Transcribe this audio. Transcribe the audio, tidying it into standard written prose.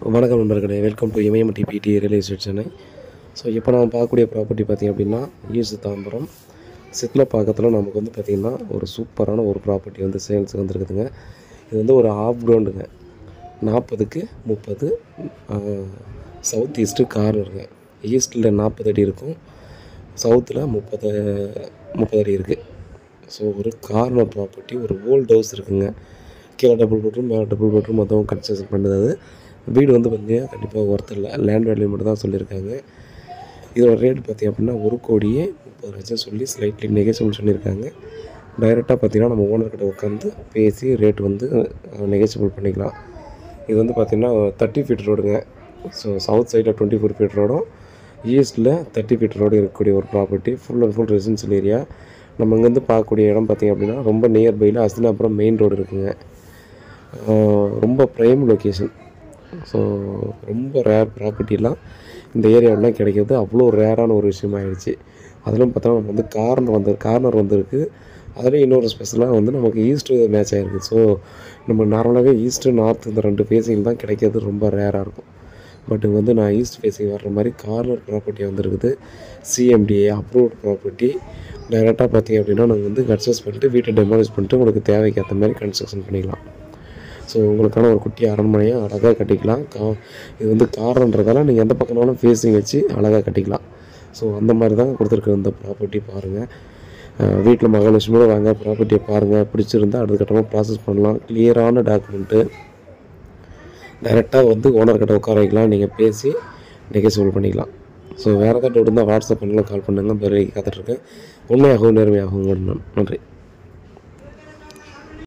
வணக்கம் நண்பர்களே, welcome to Imayam DBT real estate Chennai. So இப்போ நம்ம பார்க்கக்கூடிய ப்ராப்பர்ட்டி பார்த்திங்க அப்படின்னா ஈஸ்ட் தாம்பரம் சித்லப்பாக்கத்தில் நமக்கு வந்து பார்த்திங்கன்னா ஒரு சூப்பரான ஒரு ப்ராப்பர்ட்டி வந்து சேல்ஸுக்கு வந்துருக்குதுங்க. இது வந்து ஒரு ஆஃப் கிரவுண்டுங்க, 40க்கு 30 சவுத் ஈஸ்ட்டு கார்னருங்க. ஈஸ்ட்டில் 40 அடி இருக்கும், சவுத்தில் 30 அடி இருக்குது. ஸோ ஒரு கார்னர் ப்ராப்பர்ட்டி, ஒரு ஓல்டு ஹவுஸ் இருக்குதுங்க. கீழே டபுள் பெட்ரூம், மேலே டபுள் பெட்ரூம் மொத்தம் கன்ஸ்ட்ரக்ஷன் பண்ணுது. அது வீடு வந்து பார்த்திங்கன்னா கண்டிப்பாக ஒர்த் இல்லை, லேண்ட் வேல்யூ மட்டும் தான் சொல்லியிருக்காங்க. இதோட ரேட் பார்த்திங்க அப்படின்னா 1,30,00,000 சொல்லி ஸ்லைட்லி நெகோசியபிள் சொல்லியிருக்காங்க. டைரெக்டாக பார்த்திங்கன்னா நம்ம ஓனர்கிட்ட உட்காந்து பேசி ரேட் வந்து நெகோசியபிள் பண்ணிக்கலாம். இது வந்து பார்த்திங்கன்னா 30 ஃபீட் ரோடுங்க. ஸோ சவுத் சைடில் 24 ஃபீட் ரோடும், ஈஸ்ட்டில் 30 ஃபீட் ரோடு இருக்கக்கூடிய ஒரு property. Full and full residential area. நம்ம இங்கேருந்து பார்க்கக்கூடிய இடம் பார்த்திங்க அப்படின்னா ரொம்ப நியர்பையில் அஸ்தினாபுரம் மெயின் ரோடு இருக்குதுங்க. ரொம்ப ப்ரைம் லொக்கேஷன். ஸோ ரொம்ப ரேர் ப்ராப்பர்ட்டிலாம் இந்த ஏரியாவிலாம் கிடைக்கிறது அவ்வளோ ரேரான ஒரு விஷயமாகிடுச்சு. அதிலும் பார்த்தோன்னா நம்ம வந்து கார்னர் வந்துருக்கு. அதுலேயும் இன்னொரு ஸ்பெஷலாக வந்து நமக்கு ஈஸ்ட்டு மேட்ச் ஆகிருக்கு. ஸோ நம்ம நார்மலாகவே ஈஸ்ட்டு நார்த் இந்த 2 ஃபேஸிங் தான் கிடைக்கிறது ரொம்ப ரேராக இருக்கும். பட் வந்து நான் ஈஸ்ட் ஃபேஸிங் வர்ற மாதிரி கார்னர் ப்ராப்பர்ட்டி வந்துருக்குது. CMDA approved property. டைரெக்டாக பார்த்திங்க அப்படின்னா நாங்கள் வந்து கன்ஸ்ட்ரக்ட் பண்ணிட்டு வீட்டை டெமாலிஷ் பண்ணிட்டு உங்களுக்கு தேவைக்கு ஏற்ற மாதிரி கன்ஸ்ட்ரக்ஷன் பண்ணிக்கலாம். ஸோ உங்களுக்கான ஒரு குட்டி அரண்மனையை அழகாக கட்டிக்கலாம். இது வந்து கார்ன்றதால நீங்கள் எந்த பக்கம்னாலும் ஃபேஸிங் வச்சு அழகாக கட்டிக்கலாம். ஸோ அந்த மாதிரி தான் கொடுத்துருக்குற இந்த ப்ராப்பர்ட்டி பாருங்கள். வீட்டில் மகாலட்சுமியோட வாங்க, ப்ராப்பர்ட்டியை பாருங்கள், பிடிச்சிருந்தால் அடுத்த கட்டமாக ப்ராசஸ் பண்ணலாம். கிளியரான டாக்குமெண்ட்டு. டைரெக்டாக வந்து ஓனர்கிட்ட உட்கார வைக்கலாம், நீங்கள் பேசி நெகோசியபிள் பண்ணிக்கலாம். ஸோ வேறு ஏதாவது டவுட் இருந்தால் வாட்ஸ்அப் பண்ணலாம், கால் பண்ணுங்கள். பிறகு காத்துட்ருக்கேன். உண்மையாகவும் நேர்மையாகவும் நன்றி.